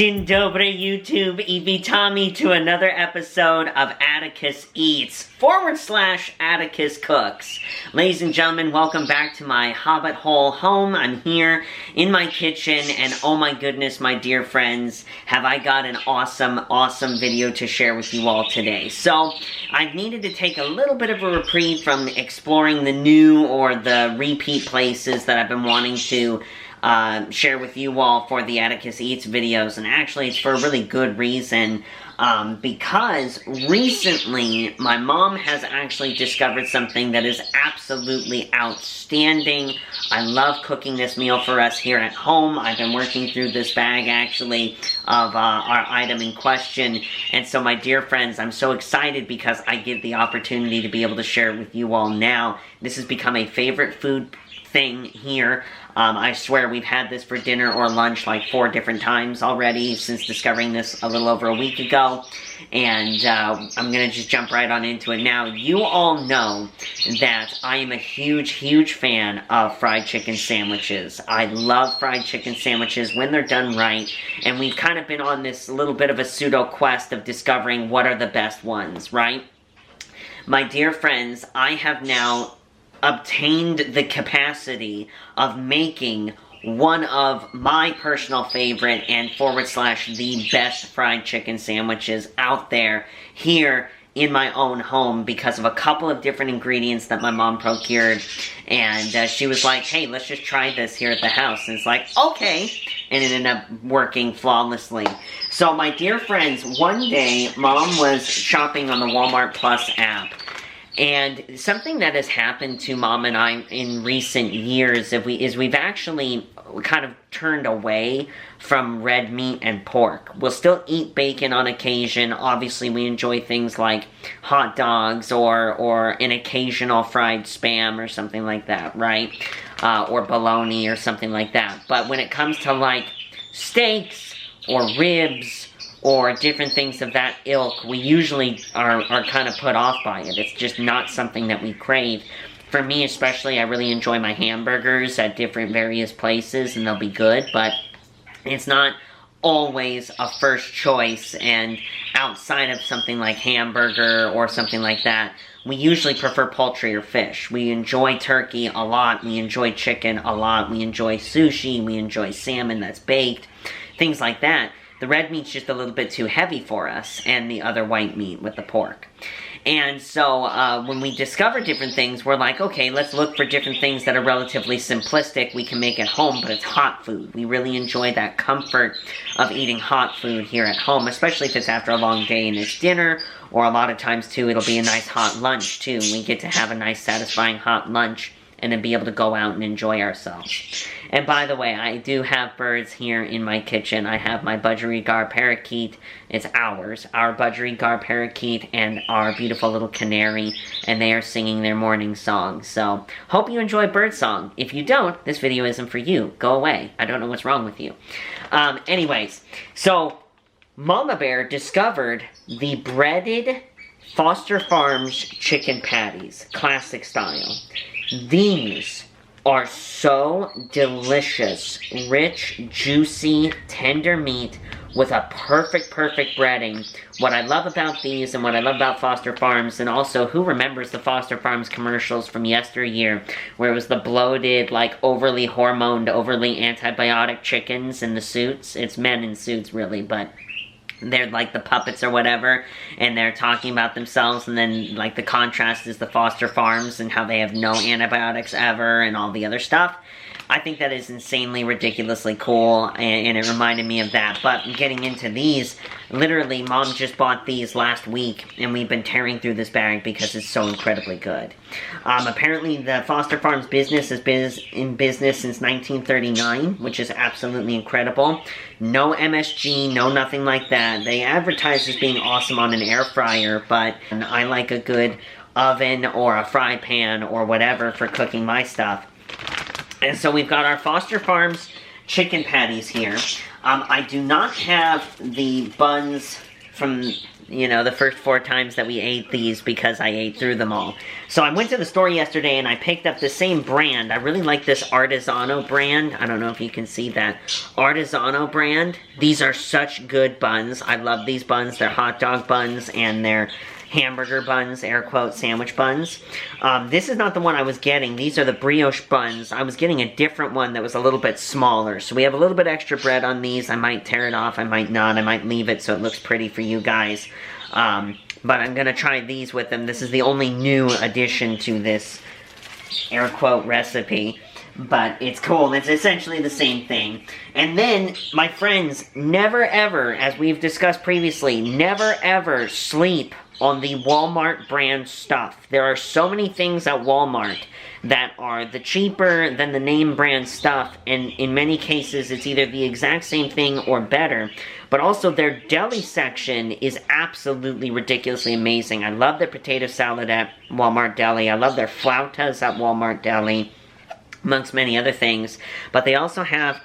Dzień dobry YouTube I witamy to another episode of Atticus Eats / Atticus Cooks. Ladies and gentlemen, welcome back to my hobbit hole home. I'm here in my kitchen and oh my goodness, my dear friends, have I got an awesome video to share with you all today. So, I've needed to take a little bit of a reprieve from exploring the new or the repeat places that I've been wanting to share with you all for the Atticus Eats videos, and actually it's for a really good reason, because recently my mom has actually discovered something that is absolutely outstanding. I love cooking this meal for us here at home. I've been working through this bag actually of our item in question, and so my dear friends, I'm so excited because I get the opportunity to be able to share it with you all now. This has become a favorite food thing here. I swear we've had this for dinner or lunch like 4 different times already since discovering this a little over a week ago. And I'm going to just jump right on into it now. You all know that I am a huge fan of fried chicken sandwiches. I love fried chicken sandwiches when they're done right. And we've kind of been on this little bit of a pseudo quest of discovering what are the best ones, right? My dear friends, I have now obtained the capacity of making one of my personal favorite and / the best fried chicken sandwiches out there here in my own home because of a couple of different ingredients that my mom procured. And she was like, hey, let's just try this here at the house. And it's like, okay. And it ended up working flawlessly. So my dear friends, one day mom was shopping on the Walmart Plus app. And something that has happened to Mom and I in recent years is we've actually kind of turned away from red meat and pork. We'll still eat bacon on occasion. Obviously, we enjoy things like hot dogs or an occasional fried Spam or something like that, right? Or bologna or something like that. But when it comes to like steaks or ribs or different things of that ilk, we usually are kind of put off by it. It's just not something that we crave. For me especially, I really enjoy my hamburgers at different various places, and they'll be good, but it's not always a first choice, and outside of something like hamburger or something like that, we usually prefer poultry or fish. We enjoy turkey a lot, we enjoy chicken a lot, we enjoy sushi, we enjoy salmon that's baked, things like that. The red meat's just a little bit too heavy for us, and the other white meat with the pork. And so, when we discover different things, we're like, okay, let's look for different things that are relatively simplistic, we can make at home, but it's hot food. We really enjoy that comfort of eating hot food here at home, especially if it's after a long day and it's dinner, or a lot of times, too, it'll be a nice hot lunch, too. We get to have a nice, satisfying hot lunch, and then be able to go out and enjoy ourselves. And by the way, I do have birds here in my kitchen. I have my budgerigar parakeet. It's ours. Our budgerigar parakeet and our beautiful little canary. And they are singing their morning song. So, hope you enjoy birdsong. If you don't, this video isn't for you. Go away. I don't know what's wrong with you. Anyways, so Mama Bear discovered the breaded Foster Farms chicken patties. Classic style. These are so delicious, rich, juicy, tender meat with a perfect breading. What I love about these and what I love about Foster Farms, and also who remembers the Foster Farms commercials from yesteryear where it was the bloated, like overly hormoned, overly antibiotic chickens in the suits. It's men in suits really, but they're like the puppets or whatever, and they're talking about themselves, and then like the contrast is the Foster Farms and how they have no antibiotics ever and all the other stuff. I think that is insanely, ridiculously cool, and it reminded me of that. But getting into these, literally, Mom just bought these last week, and we've been tearing through this bag because it's so incredibly good. Apparently, the Foster Farms business has been in business since 1939, which is absolutely incredible. No MSG, no nothing like that. They advertise as being awesome on an air fryer, but I like a good oven or a fry pan or whatever for cooking my stuff. And so we've got our Foster Farms chicken patties here. I do not have the buns from you know, the first 4 times that we ate these because I ate through them all. So I went to the store yesterday and I picked up the same brand. I really like this Artisano brand. I don't know if you can see that. Artisano brand. These are such good buns. I love these buns. They're hot dog buns and they're hamburger buns, air quote, sandwich buns. This is not the one I was getting. These are the brioche buns. I was getting a different one that was a little bit smaller. So we have a little bit extra bread on these. I might tear it off. I might not. I might leave it so it looks pretty for you guys. But I'm going to try these with them. This is the only new addition to this air quote recipe. But it's cool. It's essentially the same thing. And then, my friends, never ever, as we've discussed previously, never ever sleep on the Walmart brand stuff. There are so many things at Walmart that are the cheaper than the name brand stuff, and in many cases it's either the exact same thing or better. But also their deli section is absolutely ridiculously amazing. I love their potato salad at Walmart Deli. I love their flautas at Walmart Deli, amongst many other things. But they also have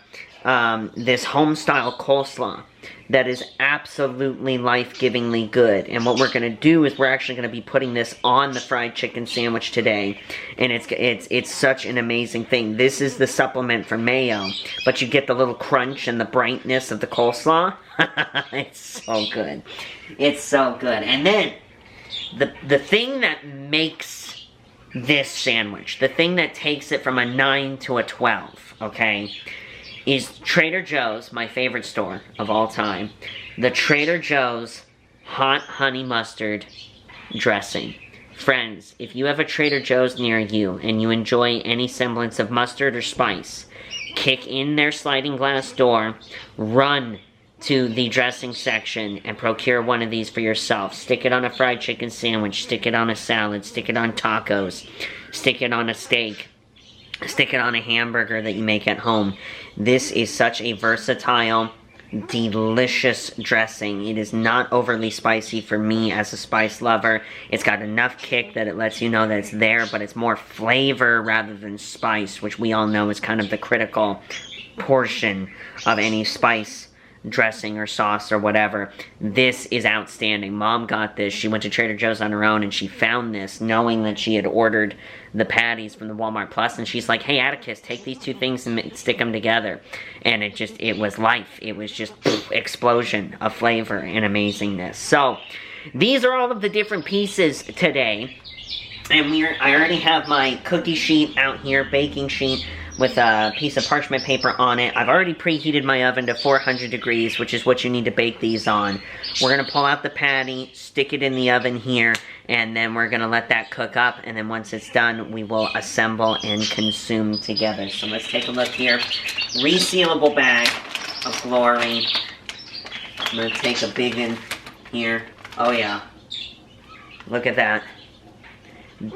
this home-style coleslaw that is absolutely life-givingly good. And what we're going to do is we're actually going to be putting this on the fried chicken sandwich today. And it's such an amazing thing. This is the supplement for mayo, but you get the little crunch and the brightness of the coleslaw. It's so good. It's so good. And then, the thing that makes this sandwich, the thing that takes it from a 9 to a 12, okay, is Trader Joe's, my favorite store of all time, the Trader Joe's hot honey mustard dressing. Friends, if you have a Trader Joe's near you and you enjoy any semblance of mustard or spice, kick in their sliding glass door, run to the dressing section and procure one of these for yourself. Stick it on a fried chicken sandwich, stick it on a salad, stick it on tacos, stick it on a steak, stick it on a hamburger that you make at home. This is such a versatile, delicious dressing. It is not overly spicy for me as a spice lover. It's got enough kick that it lets you know that it's there, but it's more flavor rather than spice, which we all know is kind of the critical portion of any spice dressing or sauce or whatever. This is outstanding. Mom got this. She went to Trader Joe's on her own and she found this knowing that she had ordered the patties from the Walmart Plus, and she's like, hey Atticus, take these 2 things and stick them together. And it was life. It was just poof, explosion of flavor and amazingness. So these are all of the different pieces today. And I already have my cookie sheet out here, baking sheet, with a piece of parchment paper on it. I've already preheated my oven to 400 degrees, which is what you need to bake these on. We're going to pull out the patty, stick it in the oven here, and then we're going to let that cook up, and then once it's done, we will assemble and consume together. So let's take a look here. Resealable bag of glory. I'm going to take a big one here. Oh yeah. Look at that.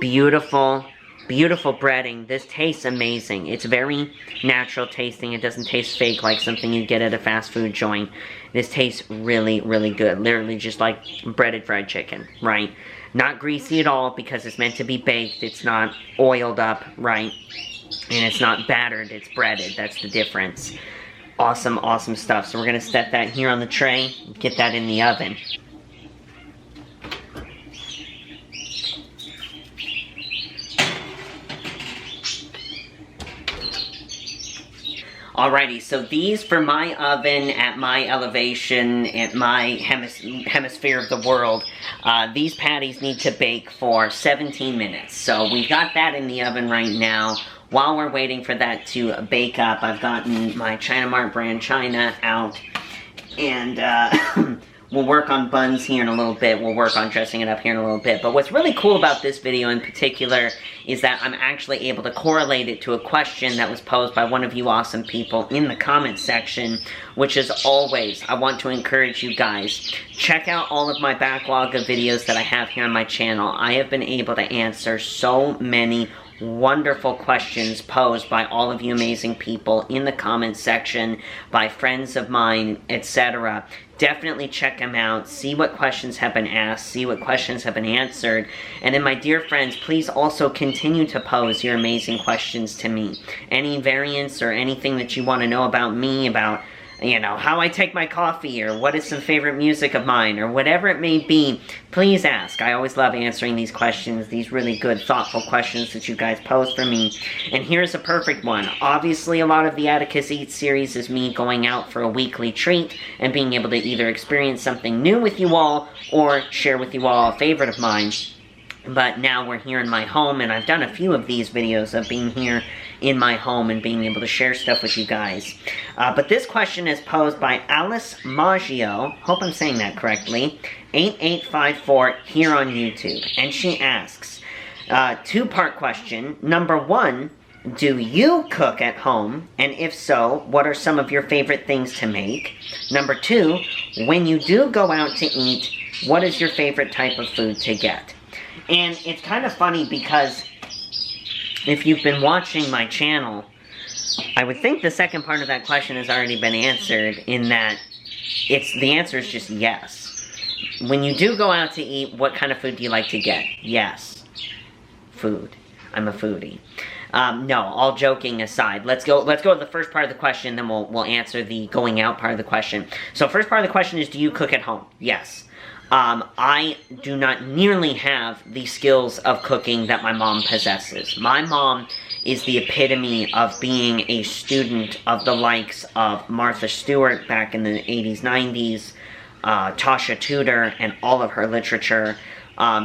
Beautiful. Beautiful breading. This tastes amazing. It's very natural tasting. It doesn't taste fake like something you get at a fast food joint. This tastes really, really good. Literally just like breaded fried chicken, right? Not greasy at all because it's meant to be baked. It's not oiled up, right? And it's not battered. It's breaded. That's the difference. Awesome, awesome stuff. So we're going to set that here on the tray. Get that in the oven. Alrighty, so these for my oven at my elevation, at my hemisphere of the world, these patties need to bake for 17 minutes. So we got that in the oven right now. While we're waiting for that to bake up, I've gotten my China Mart brand China out, and we'll work on buns here in a little bit. We'll work on dressing it up here in a little bit. But what's really cool about this video in particular is that I'm actually able to correlate it to a question that was posed by one of you awesome people in the comments section, which is always, I want to encourage you guys, check out all of my backlog of videos that I have here on my channel. I have been able to answer so many wonderful questions posed by all of you amazing people in the comments section, by friends of mine, etc. Definitely check them out, see what questions have been asked, see what questions have been answered, and then my dear friends, please also continue to pose your amazing questions to me. Any variants or anything that you want to know about me, about you know, how I take my coffee, or what is some favorite music of mine, or whatever it may be, please ask. I always love answering these questions, these really good, thoughtful questions that you guys pose for me. And here's a perfect one. Obviously, a lot of the Atticus Eats series is me going out for a weekly treat and being able to either experience something new with you all or share with you all a favorite of mine. But now we're here in my home, and I've done a few of these videos of being here in my home and being able to share stuff with you guys. But this question is posed by Alice Maggio, hope I'm saying that correctly, 8854 here on YouTube. And she asks, two-part question. Number one, do you cook at home? And if so, what are some of your favorite things to make? Number two, when you do go out to eat, what is your favorite type of food to get? And it's kind of funny because if you've been watching my channel, I would think the second part of that question has already been answered, in that the answer is just yes. When you do go out to eat, what kind of food do you like to get? Yes. Food. I'm a foodie. No, all joking aside, let's go to the first part of the question, then we'll answer the going out part of the question. So first part of the question is, do you cook at home? Yes. I do not nearly have the skills of cooking that my mom possesses. My mom is the epitome of being a student of the likes of Martha Stewart back in the 80s, 90s, Tasha Tudor, and all of her literature.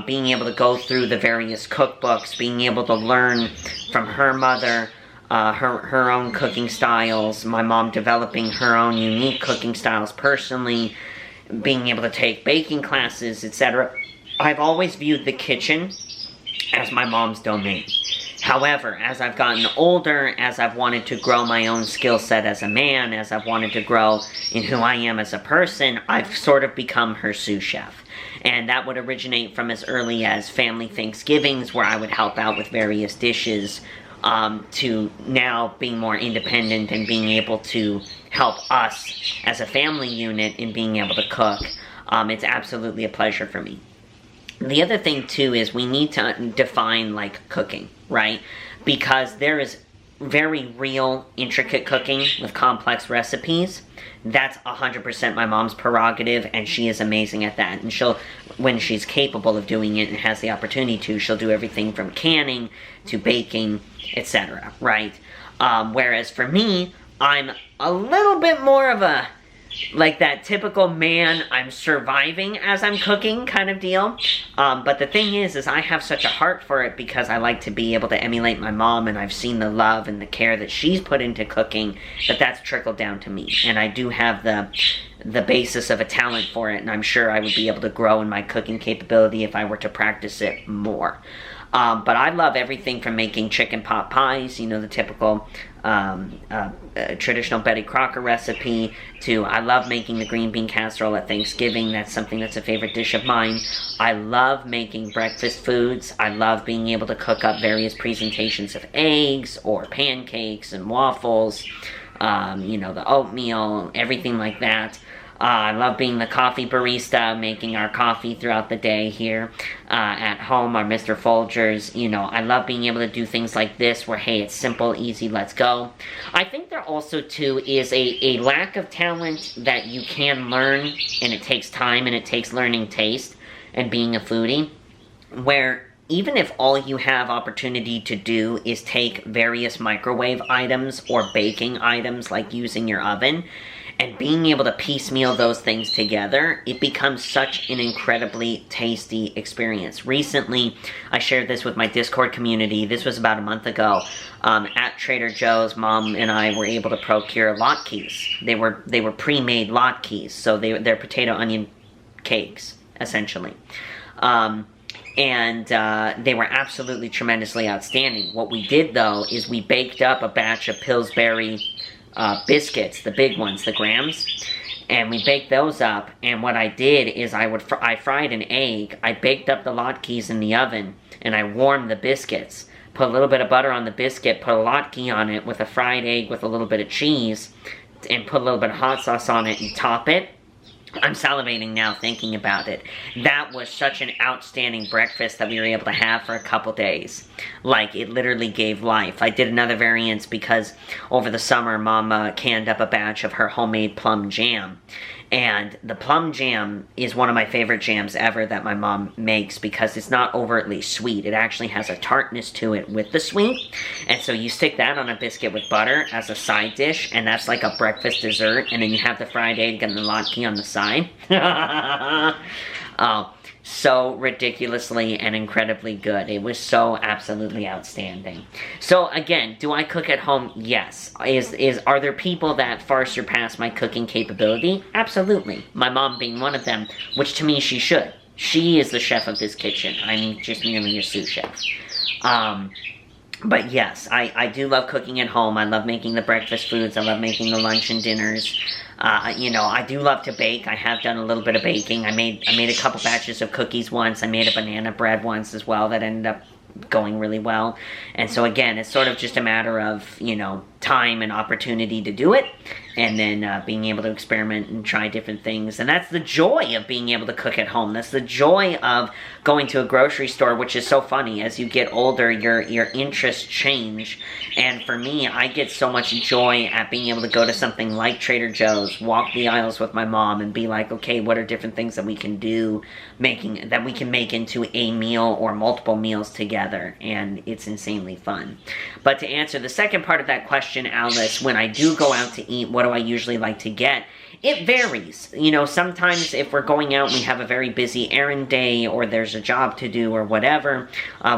Being able to go through the various cookbooks, being able to learn from her mother, her own cooking styles, my mom developing her own unique cooking styles personally, being able to take baking classes, etc. I've always viewed the kitchen as my mom's domain. However, as I've gotten older, as I've wanted to grow my own skill set as a man, as I've wanted to grow in who I am as a person, I've sort of become her sous chef. And that would originate from as early as family Thanksgivings, where I would help out with various dishes, to now being more independent and being able to help us as a family unit in being able to cook. It's absolutely a pleasure for me. The other thing, too, is we need to define, like, cooking, right? Because there is very real, intricate cooking with complex recipes. That's 100% my mom's prerogative, and she is amazing at that. And she'll, when she's capable of doing it and has the opportunity to, she'll do everything from canning to baking, etc., right? Whereas for me, I'm a little bit more of a, like, that typical man, I'm surviving as I'm cooking kind of deal. But the thing is I have such a heart for it because I like to be able to emulate my mom, and I've seen the love and the care that she's put into cooking, that's trickled down to me. And I do have the basis of a talent for it, and I'm sure I would be able to grow in my cooking capability if I were to practice it more. But I love everything from making chicken pot pies, you know, the typical traditional Betty Crocker recipe, to I love making the green bean casserole at Thanksgiving. That's something that's a favorite dish of mine. I love making breakfast foods. I love being able to cook up various presentations of eggs or pancakes and waffles, you know, the oatmeal, everything like that. I love being the coffee barista, making our coffee throughout the day here at home, our Mr. Folgers. You know, I love being able to do things like this where, hey, it's simple, easy, let's go. I think there also, too, is a lack of talent that you can learn, and it takes time, and it takes learning taste and being a foodie, where even if all you have opportunity to do is take various microwave items or baking items, like using your oven, and being able to piecemeal those things together, it becomes such an incredibly tasty experience. Recently, I shared this with my Discord community. This was about a month ago. At Trader Joe's, Mom and I were able to procure latkes. They were pre-made latkes, so they're potato onion cakes, essentially. And they were absolutely tremendously outstanding. What we did, though, is we baked up a batch of Pillsbury biscuits, the big ones, the grams, and we baked those up. And what I did is I fried an egg, I baked up the latkes in the oven, and I warmed the biscuits, put a little bit of butter on the biscuit, put a latke on it with a fried egg with a little bit of cheese, and put a little bit of hot sauce on it and top it. I'm salivating now thinking about it. That was such an outstanding breakfast that we were able to have for a couple days. Like, it literally gave life. I did another variant because over the summer, Mama canned up a batch of her homemade plum jam. And the plum jam is one of my favorite jams ever that my mom makes because it's not overtly sweet. It actually has a tartness to it with the sweet. And so you stick that on a biscuit with butter as a side dish, and that's like a breakfast dessert. And then you have the fried egg and the latke on the side. So ridiculously and incredibly good. It was so absolutely outstanding. So again, do I cook at home? Yes. Are there people that far surpass my cooking capability? Absolutely. My mom being one of them, which to me she should. She is the chef of this kitchen. I'm just merely a sous chef. But yes, I do love cooking at home. I love making the breakfast foods. I love making the lunch and dinners. You know, I do love to bake. I have done a little bit of baking. I made a couple batches of cookies once. I made a banana bread once as well that ended up going really well. And so again, it's sort of just a matter of, you know, time and opportunity to do it, and then being able to experiment and try different things. And that's the joy of being able to cook at home. That's the joy of going to a grocery store, which is so funny. As you get older, your interests change. And for me, I get so much joy at being able to go to something like Trader Joe's, walk the aisles with my mom, and be like, okay, what are different things that we can do, that we can make into a meal or multiple meals together. And it's insanely fun. But to answer the second part of that question, Alice, when I do go out to eat, what do I usually like to get? It varies. You know, sometimes if we're going out and we have a very busy errand day, or there's a job to do or whatever,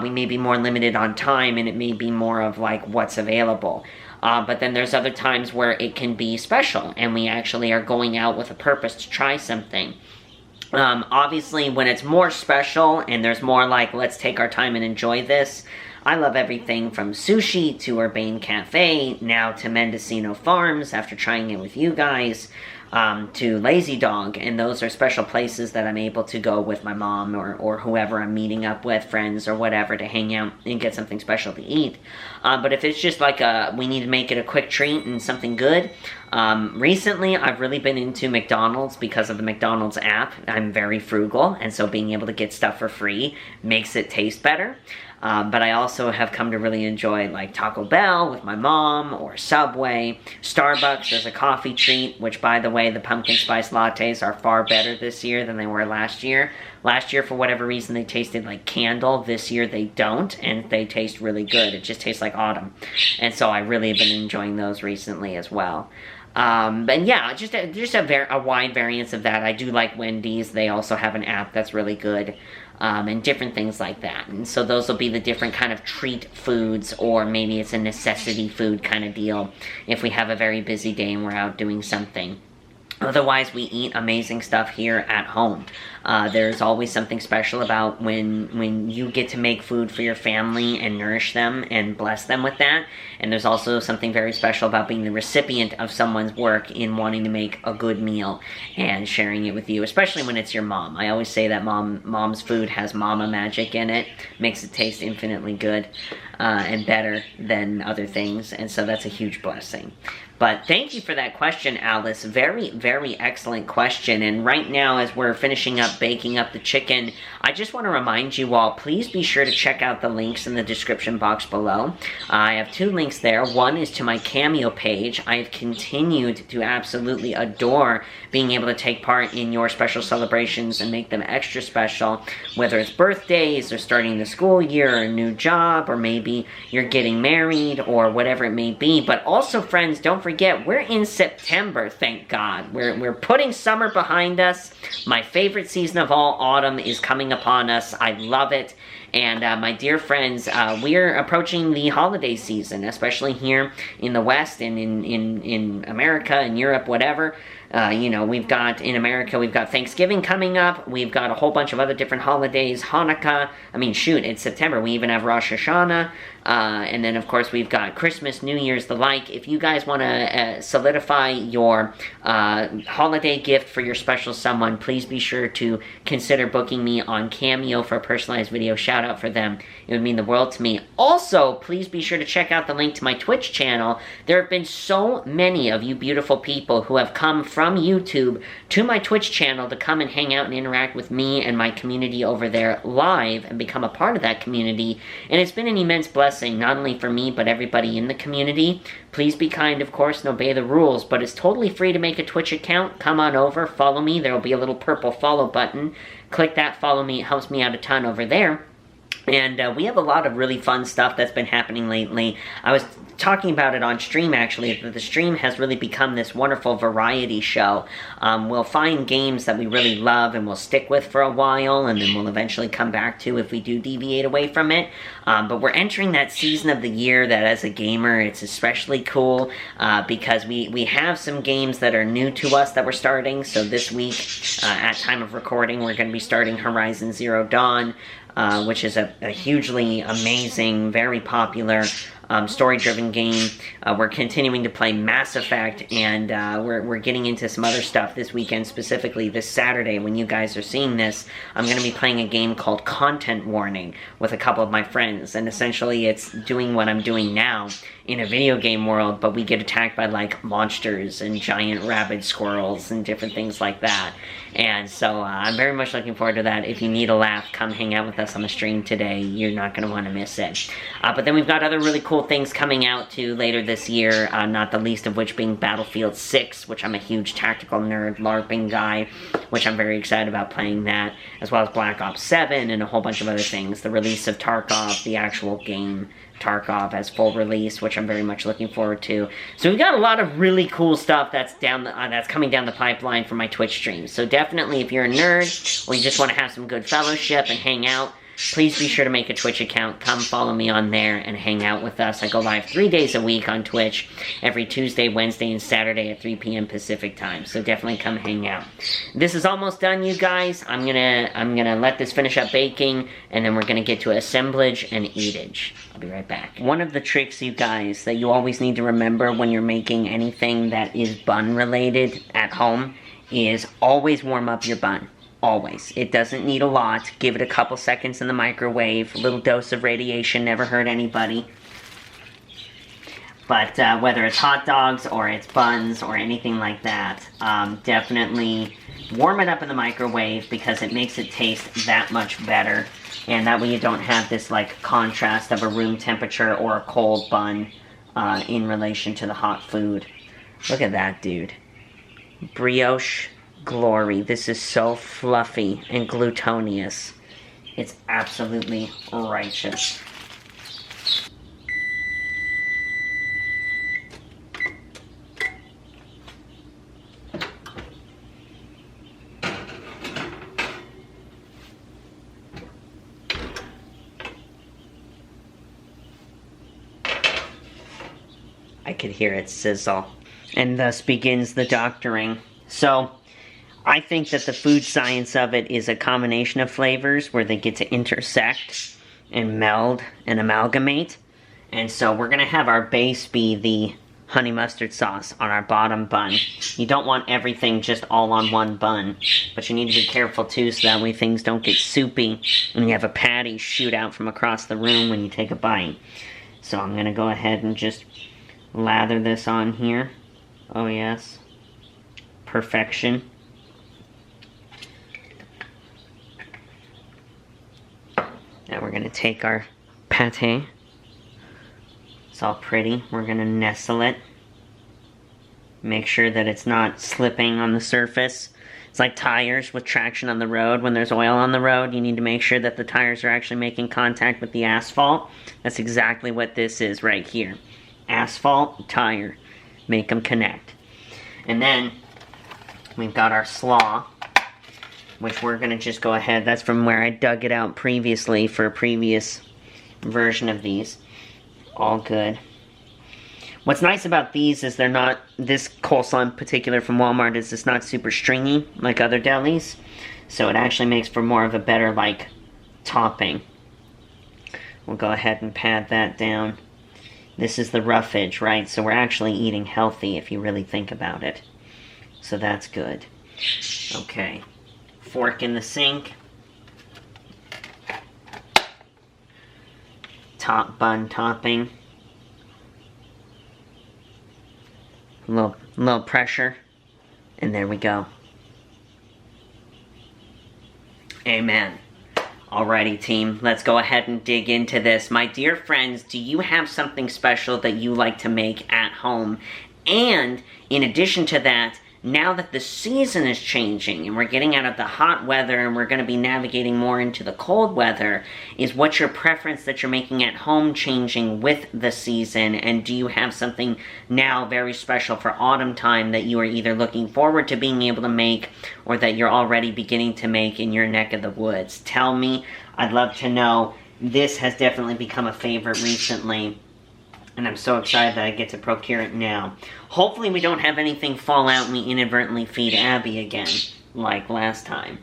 we may be more limited on time, and it may be more of like what's available. But then there's other times where it can be special, and we actually are going out with a purpose to try something. Obviously, when it's more special and there's more like, let's take our time and enjoy this, I love everything from sushi to Urbane Cafe, now to Mendocino Farms after trying it with you guys, to Lazy Dog, and those are special places that I'm able to go with my mom or whoever I'm meeting up with, friends or whatever, to hang out and get something special to eat. But if it's just like we need to make it a quick treat and something good, recently I've really been into McDonald's because of the McDonald's app. I'm very frugal, and so being able to get stuff for free makes it taste better. But I also have come to really enjoy like Taco Bell with my mom, or Subway, Starbucks as a coffee treat, which by the way, the pumpkin spice lattes are far better this year than they were last year. Last year, for whatever reason, they tasted like candle. This year they don't, and they taste really good. It just tastes like autumn. And so I really have been enjoying those recently as well. And yeah, just a wide variance of that. I do like Wendy's. They also have an app that's really good. And different things like that. And so those will be the different kind of treat foods, or maybe it's a necessity food kind of deal if we have a very busy day and we're out doing something. Otherwise, we eat amazing stuff here at home. There's always something special about when you get to make food for your family and nourish them and bless them with that. And there's also something very special about being the recipient of someone's work in wanting to make a good meal and sharing it with you, especially when it's your mom. I always say that mom's food has mama magic in it, makes it taste infinitely good and better than other things, and so that's a huge blessing. But thank you for that question, Alice. Very, very excellent question. And right now, as we're finishing up baking up the chicken, I just want to remind you all, please be sure to check out the links in the description box below. I have two links there. One is to my Cameo page. I have continued to absolutely adore being able to take part in your special celebrations and make them extra special, whether it's birthdays or starting the school year or a new job, or maybe you're getting married or whatever it may be. But also, friends, don't forget, we're in September, thank God. We're putting summer behind us. My favorite season of all, autumn, is coming upon us. I love it. And my dear friends, we're approaching the holiday season, especially here in the West and in America and Europe, whatever. You know, in America, we've got Thanksgiving coming up. We've got a whole bunch of other different holidays. Hanukkah. I mean, shoot, it's September. We even have Rosh Hashanah. And then, of course, we've got Christmas, New Year's, the like. If you guys want to solidify your holiday gift for your special someone, please be sure to consider booking me on Cameo for a personalized video shout-out. out for them. It would mean the world to me. Also, please be sure to check out the link to my Twitch channel. There have been so many of you beautiful people who have come from YouTube to my Twitch channel to come and hang out and interact with me and my community over there live and become a part of that community. And it's been an immense blessing, not only for me, but everybody in the community. Please be kind, of course, and obey the rules, but it's totally free to make a Twitch account. Come on over, follow me. There will be a little purple follow button. Click that, follow me. It helps me out a ton over there. And we have a lot of really fun stuff that's been happening lately. I was talking about it on stream, actually, that the stream has really become this wonderful variety show. We'll find games that we really love and we'll stick with for a while, and then we'll eventually come back to if we do deviate away from it. But we're entering that season of the year that, as a gamer, it's especially cool because we have some games that are new to us that we're starting. So this week, at time of recording, we're going to be starting Horizon Zero Dawn, which is a hugely amazing, very popular story-driven game. We're continuing to play Mass Effect, and we're getting into some other stuff this weekend, specifically this Saturday when you guys are seeing this. I'm going to be playing a game called Content Warning with a couple of my friends, and essentially it's doing what I'm doing now in a video game world, but we get attacked by, like, monsters and giant rabid squirrels and different things like that. And so I'm very much looking forward to that. If you need a laugh, come hang out with us on the stream today. You're not going to want to miss it. But then we've got other really cool things coming out, too, later this year, not the least of which being Battlefield 6, which I'm a huge tactical nerd, LARPing guy, which I'm very excited about playing that, as well as Black Ops 7 and a whole bunch of other things. The release of Tarkov, the actual game, Tarkov as full release, which I'm very much looking forward to. So we've got a lot of really cool stuff that's coming down the pipeline for my Twitch streams. So definitely, if you're a nerd or you just want to have some good fellowship and hang out, please be sure to make a Twitch account. Come follow me on there and hang out with us. I go live 3 days a week on Twitch, every Tuesday, Wednesday, and Saturday at 3 p.m. Pacific time. So definitely come hang out. This is almost done, you guys. I'm gonna let this finish up baking, and then we're gonna get to assemblage and eatage. I'll be right back. One of the tricks, you guys, that you always need to remember when you're making anything that is bun related at home is always warm up your bun. Always. It doesn't need a lot. Give it a couple seconds in the microwave. A little dose of radiation never hurt anybody. But whether it's hot dogs or it's buns or anything like that, definitely warm it up in the microwave because it makes it taste that much better. And that way you don't have this like contrast of a room temperature or a cold bun in relation to the hot food. Look at that, dude. Brioche glory. This is so fluffy and glutinous. It's absolutely righteous. I could hear it sizzle. And thus begins the doctoring. So, I think that the food science of it is a combination of flavors where they get to intersect and meld and amalgamate. And so we're going to have our base be the honey mustard sauce on our bottom bun. You don't want everything just all on one bun, but you need to be careful too so that way things don't get soupy and you have a patty shoot out from across the room when you take a bite. So I'm going to go ahead and just lather this on here. Oh yes. Perfection. Now we're going to take our pate. It's all pretty. We're going to nestle it. Make sure that it's not slipping on the surface. It's like tires with traction on the road. When there's oil on the road, you need to make sure that the tires are actually making contact with the asphalt. That's exactly what this is right here. Asphalt, tire. Make them connect. And then we've got our slaw, which we're going to just go ahead. That's from where I dug it out previously for a previous version of these. All good. What's nice about these is they're not, this coleslaw in particular from Walmart is it's not super stringy like other delis. So it actually makes for more of a better, like, topping. We'll go ahead and pat that down. This is the roughage, right? So we're actually eating healthy if you really think about it. So that's good. Okay. Fork in the sink. top bun topping. A little pressure. And there we go. Amen. Alrighty, team, let's go ahead and dig into this. My dear friends, do you have something special that you like to make at home? And in addition to that, now that the season is changing and we're getting out of the hot weather and we're going to be navigating more into the cold weather, is what's your preference that you're making at home changing with the season? And do you have something now very special for autumn time that you are either looking forward to being able to make or that you're already beginning to make in your neck of the woods? Tell me. I'd love to know. This has definitely become a favorite recently, and I'm so excited that I get to procure it now. Hopefully we don't have anything fall out and we inadvertently feed Abby again, like last time.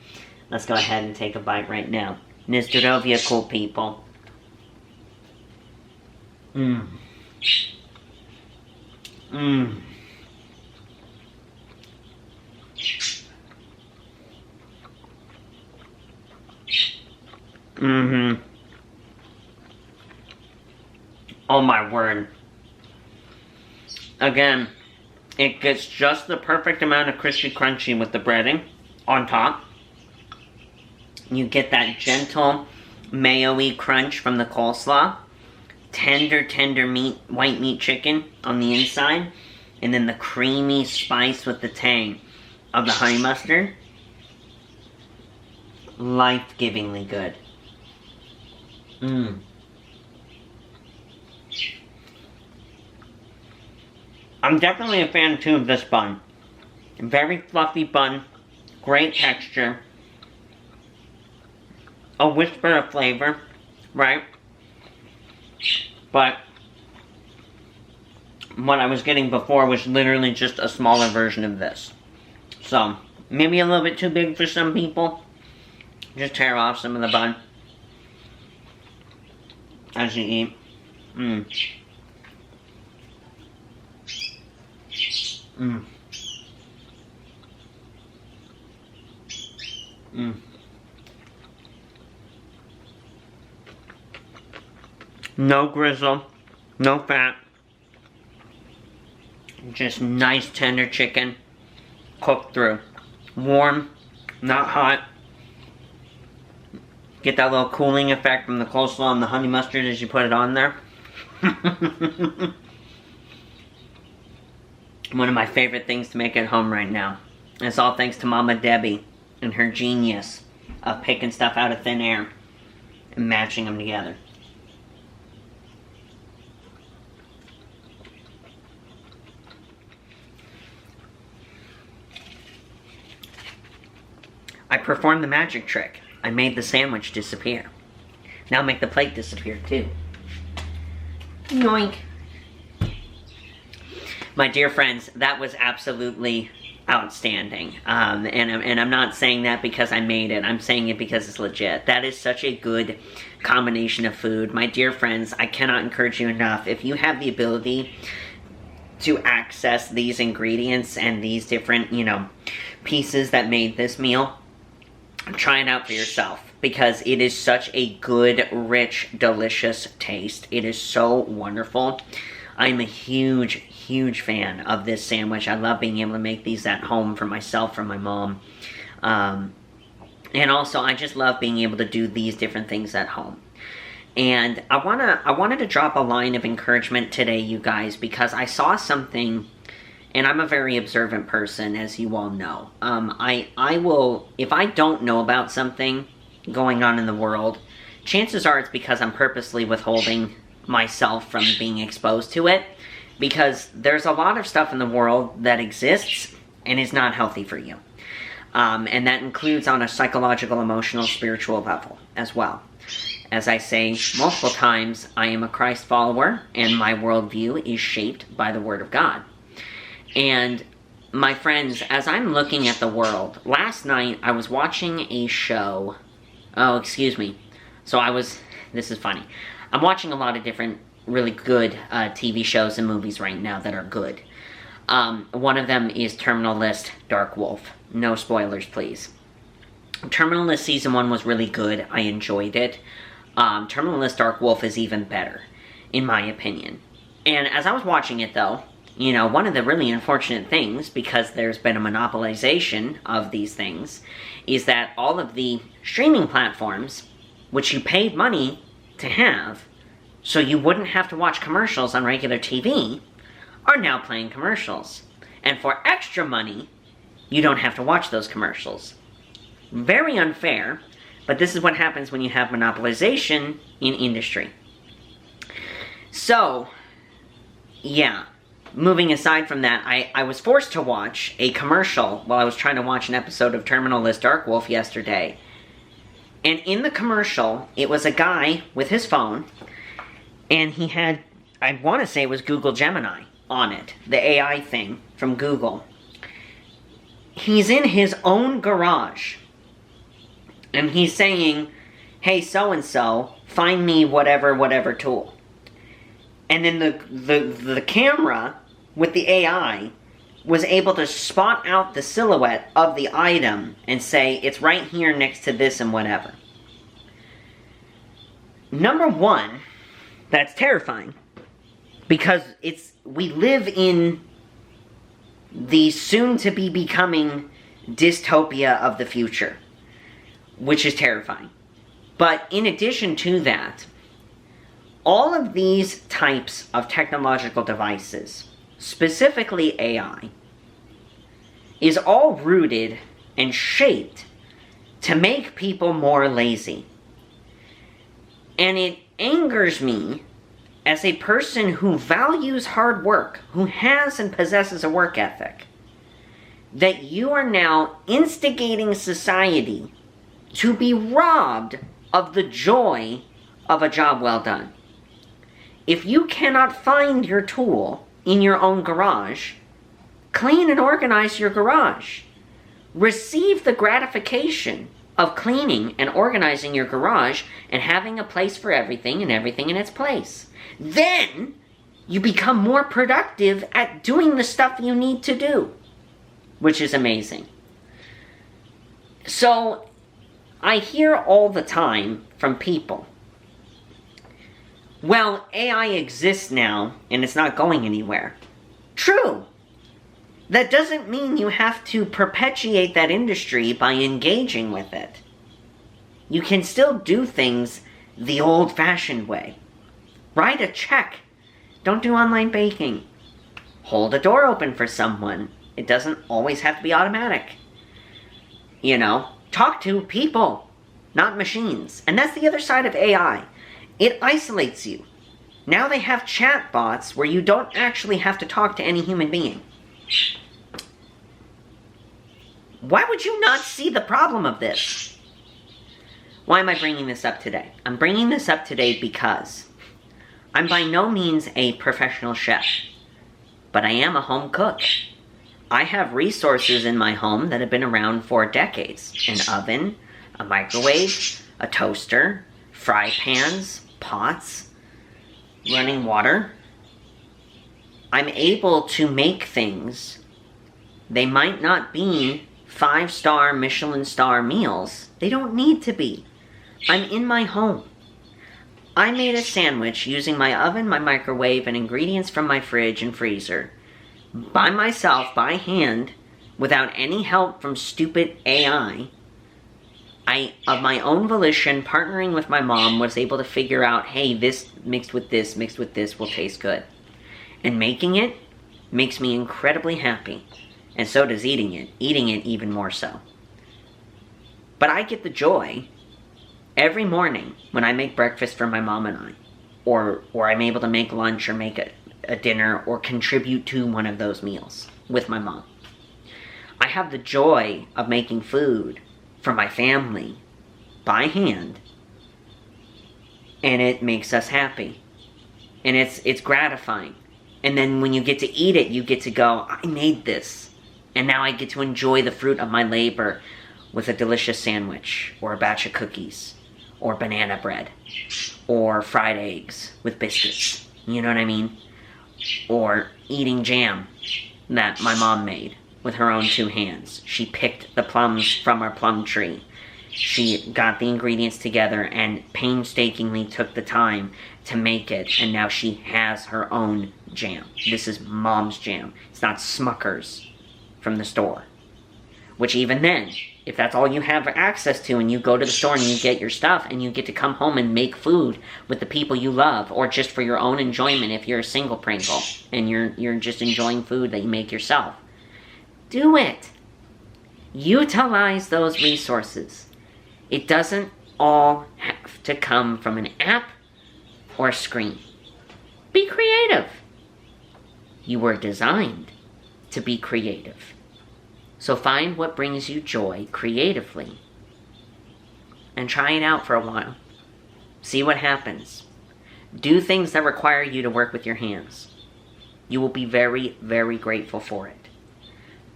Let's go ahead and take a bite right now. Nizdorovia, cool people. Mmm. Mmm. Mm-hmm. Oh my word. Again, it gets just the perfect amount of crispy crunchy with the breading on top. You get that gentle mayo-y crunch from the coleslaw. Tender meat, white meat chicken on the inside. And then the creamy spice with the tang of the honey mustard. Life-givingly good. Mmm. I'm definitely a fan, too, of this bun. Very fluffy bun. Great texture. A whisper of flavor, right? But what I was getting before was literally just a smaller version of this. So, maybe a little bit too big for some people. Just tear off some of the bun as you eat. Mmm. Mmm. Mmm. No grizzle, no fat. Just nice tender chicken, cooked through. Warm, not hot. Get that little cooling effect from the coleslaw and the honey mustard as you put it on there. One of my favorite things to make at home right now. And it's all thanks to Mama Debbie and her genius of picking stuff out of thin air and matching them together. I performed the magic trick. I made the sandwich disappear. Now make the plate disappear too. Yoink. My dear friends, that was absolutely outstanding. And I'm not saying that because I made it. I'm saying it because it's legit. That is such a good combination of food. My dear friends, I cannot encourage you enough. If you have the ability to access these ingredients and these different, pieces that made this meal, try it out for yourself. Because it is such a good, rich, delicious taste. It is so wonderful. I'm a huge fan of this sandwich. I love being able to make these at home for myself, for my mom. And also, I just love being able to do these different things at home. And I wanted to drop a line of encouragement today, you guys, because I saw something, and I'm a very observant person, as you all know. I will, if I don't know about something going on in the world, chances are it's because I'm purposely withholding myself from being exposed to it, because there's a lot of stuff in the world that exists and is not healthy for you. And that includes on a psychological, emotional, spiritual level as well. As I say multiple times, I am a Christ follower, and my worldview is shaped by the Word of God. And my friends, as I'm looking at the world, last night I was watching a show. Oh, excuse me. This is funny. I'm watching a lot of different really good TV shows and movies right now that are good. One of them is Terminal List Dark Wolf. No spoilers, please. Terminal List Season 1 was really good. I enjoyed it. Terminal List Dark Wolf is even better, in my opinion. And as I was watching it, though, you know, one of the really unfortunate things, because there's been a monopolization of these things, is that all of the streaming platforms, which you paid money to have, so you wouldn't have to watch commercials on regular TV, are now playing commercials. And for extra money, you don't have to watch those commercials. Very unfair, but this is what happens when you have monopolization in industry. So, yeah, moving aside from that, I was forced to watch a commercial while I was trying to watch an episode of Terminal List Dark Wolf yesterday. And in the commercial, it was a guy with his phone, and he had, I want to say it was Google Gemini on it, the AI thing from Google. He's in his own garage, and he's saying, hey, so-and-so, find me whatever tool. And then the camera with the AI was able to spot out the silhouette of the item and say, it's right here next to this and whatever. Number one, that's terrifying. Because we live in the soon-to-be becoming dystopia of the future, which is terrifying. But in addition to that, all of these types of technological devices, specifically AI, is all rooted and shaped to make people more lazy. And it angers me as a person who values hard work, who has and possesses a work ethic, that you are now instigating society to be robbed of the joy of a job well done. If you cannot find your tool in your own garage, clean and organize your garage. Receive the gratification of cleaning and organizing your garage and having a place for everything and everything in its place. Then you become more productive at doing the stuff you need to do, which is amazing. So I hear all the time from people, well, AI exists now and it's not going anywhere. True. That doesn't mean you have to perpetuate that industry by engaging with it. You can still do things the old-fashioned way. Write a check. Don't do online banking. Hold a door open for someone. It doesn't always have to be automatic. You know, talk to people, not machines. And that's the other side of AI. It isolates you. Now they have chat bots where you don't actually have to talk to any human being. Why would you not see the problem of this? Why am I bringing this up today? I'm bringing this up today because I'm by no means a professional chef, but I am a home cook. I have resources in my home that have been around for decades. An oven, a microwave, a toaster, fry pans, pots, running water. I'm able to make things. They might not be 5-star Michelin star meals. They don't need to be. I'm in my home. I made a sandwich using my oven, my microwave, and ingredients from my fridge and freezer by myself, by hand, without any help from stupid AI. I, of my own volition, partnering with my mom, was able to figure out, hey, this mixed with this will taste good. And making it makes me incredibly happy. And so does eating it even more so. But I get the joy every morning when I make breakfast for my mom and I, or I'm able to make lunch or make a dinner or contribute to one of those meals with my mom. I have the joy of making food for my family by hand, and it makes us happy. And it's gratifying. And then when you get to eat it, you get to go, I made this. And now I get to enjoy the fruit of my labor with a delicious sandwich, or a batch of cookies, or banana bread, or fried eggs with biscuits. You know what I mean? Or eating jam that my mom made with her own 2 hands. She picked the plums from our plum tree she got the ingredients together and painstakingly took the time to make it, and now she has her own jam. This is Mom's jam. It's not Smucker's from the store. Which even then, if that's all you have access to and you go to the store and you get your stuff and you get to come home and make food with the people you love, or just for your own enjoyment if you're a single Pringle and you're just enjoying food that you make yourself, do it. Utilize those resources. It doesn't all have to come from an app or a screen. Be creative. You were designed to be creative. So find what brings you joy creatively and try it out for a while. See what happens. Do things that require you to work with your hands. You will be very, very grateful for it.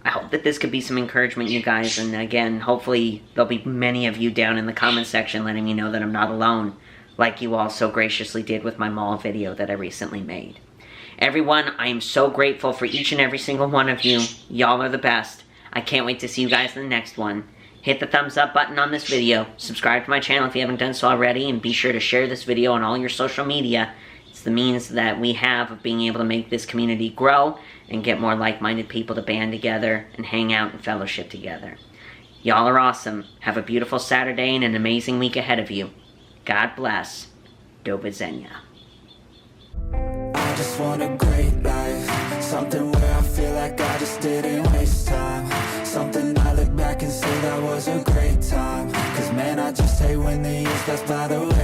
I hope that this could be some encouragement, you guys, and again, hopefully there'll be many of you down in the comment section letting me know that I'm not alone, like you all so graciously did with my mall video that I recently made. Everyone, I am so grateful for each and every single one of you. Y'all are the best. I can't wait to see you guys in the next one. Hit the thumbs up button on this video, subscribe to my channel if you haven't done so already, and be sure to share this video on all your social media. It's the means that we have of being able to make this community grow and get more like-minded people to band together and hang out and fellowship together. Y'all are awesome. Have a beautiful Saturday and an amazing week ahead of you. God bless. Do widzenia. I just want a great life, something where I feel like I just didn't waste time, something I look back and say that was a great time, cause man I just hate when the years pass by the way